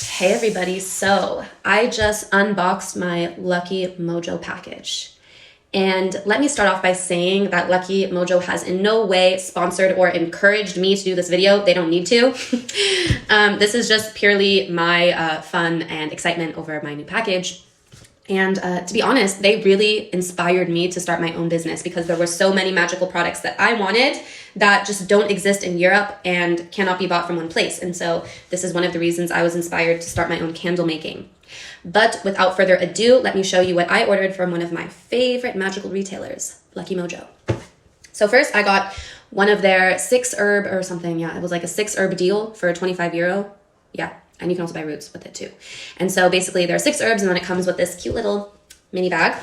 Hey everybody, so I just unboxed my Lucky Mojo package. And let me start off by saying that Lucky Mojo has in no way sponsored or encouraged me to do this video. They don't need to. This is just purely my fun and excitement over my new package. And to be honest, they really inspired me to start my own business because there were so many magical products that I wanted that just don't exist in Europe and cannot be bought from one place. And so this is one of the reasons I was inspired to start my own candle making. But without further ado, let me show you what I ordered from one of my favorite magical retailers, Lucky Mojo. So first I got one of their 6 herb or something. Yeah, it was like a 6 herb deal for €25. Yeah. And you can also buy roots with it too. And so basically there are 6 herbs and then it comes with this cute little mini bag.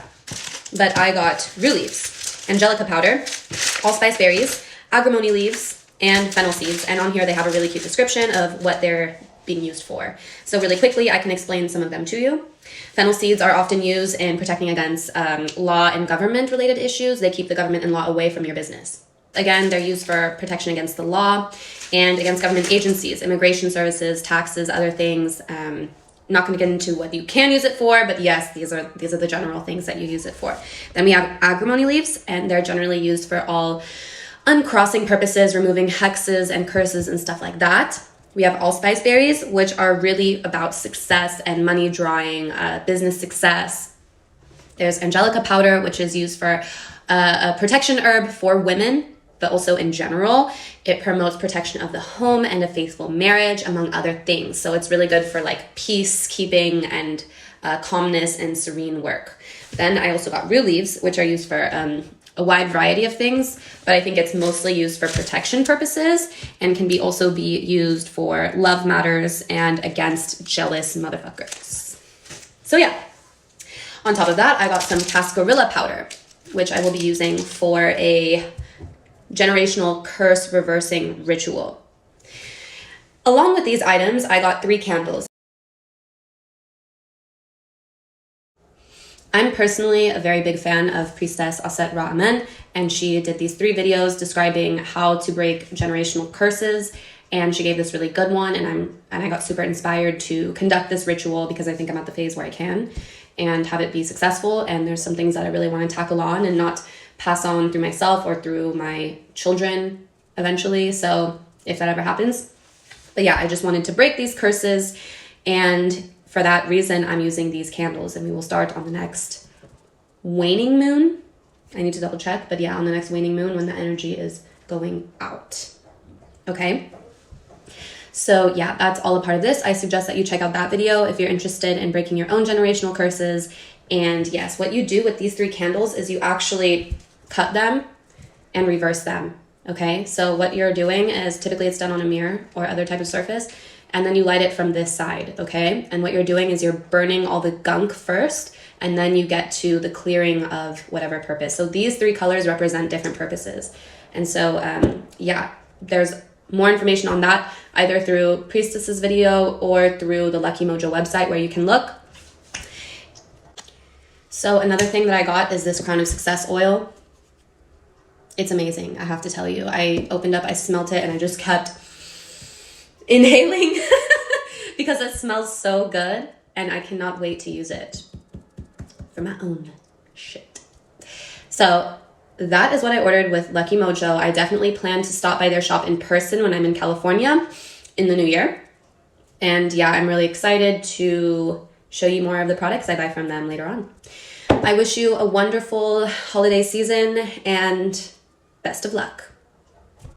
But I got rue leaves, angelica powder, allspice berries, agrimony leaves, and fennel seeds. And on here they have a really cute description of what they're being used for. So really quickly, I can explain some of them to you. Fennel seeds are often used in protecting against law and government related issues. They keep the government and law away from your business. Again, they're used for protection against the law and against government agencies, immigration services, taxes, other things. Not going to get into what you can use it for, but yes, these are the general things that you use it for. Then we have agrimony leaves, and they're generally used for all uncrossing purposes, removing hexes and curses and stuff like that. We have allspice berries, which are really about success and money drawing, business success. There's angelica powder, which is used for a protection herb for women, but also in general. It promotes protection of the home and a faithful marriage, among other things. So it's really good for like peacekeeping and calmness and serene work. Then I also got rue leaves, which are used for a wide variety of things, but I think it's mostly used for protection purposes and can also be used for love matters and against jealous motherfuckers. So yeah, on top of that, I got some cascarilla powder, which I will be using for a generational curse reversing ritual. Along with these items, I got 3 candles. I'm personally a very big fan of Priestess Aset Ra Amen, and she did these 3 videos describing how to break generational curses, and she gave this really good one, and I got super inspired to conduct this ritual because I think I'm at the phase where I can and have it be successful. And there's some things that I really want to tackle on and not pass on through myself or through my children eventually. So if that ever happens. But yeah, I just wanted to break these curses. And for that reason, I'm using these candles, and we will start on the next waning moon. I need to double check, but yeah, on the next waning moon when the energy is going out. Okay. So yeah, that's all a part of this. I suggest that you check out that video if you're interested in breaking your own generational curses. And yes, what you do with these 3 candles is you actually cut them and reverse them. Okay, so what you're doing is typically it's done on a mirror or other type of surface, and then you light it from this side. Okay, and what you're doing is you're burning all the gunk first, and then you get to the clearing of whatever purpose. So these 3 colors represent different purposes. And so yeah, there's more information on that either through Priestess's video or through the Lucky Mojo website where you can look. So another thing that I got is this Crown of Success oil. It's amazing, I have to tell you. I opened up, I smelt it, and I just kept inhaling because it smells so good, and I cannot wait to use it for my own shit. So that is what I ordered with Lucky Mojo. I definitely plan to stop by their shop in person when I'm in California in the new year. And yeah, I'm really excited to show you more of the products I buy from them later on. I wish you a wonderful holiday season and best of luck.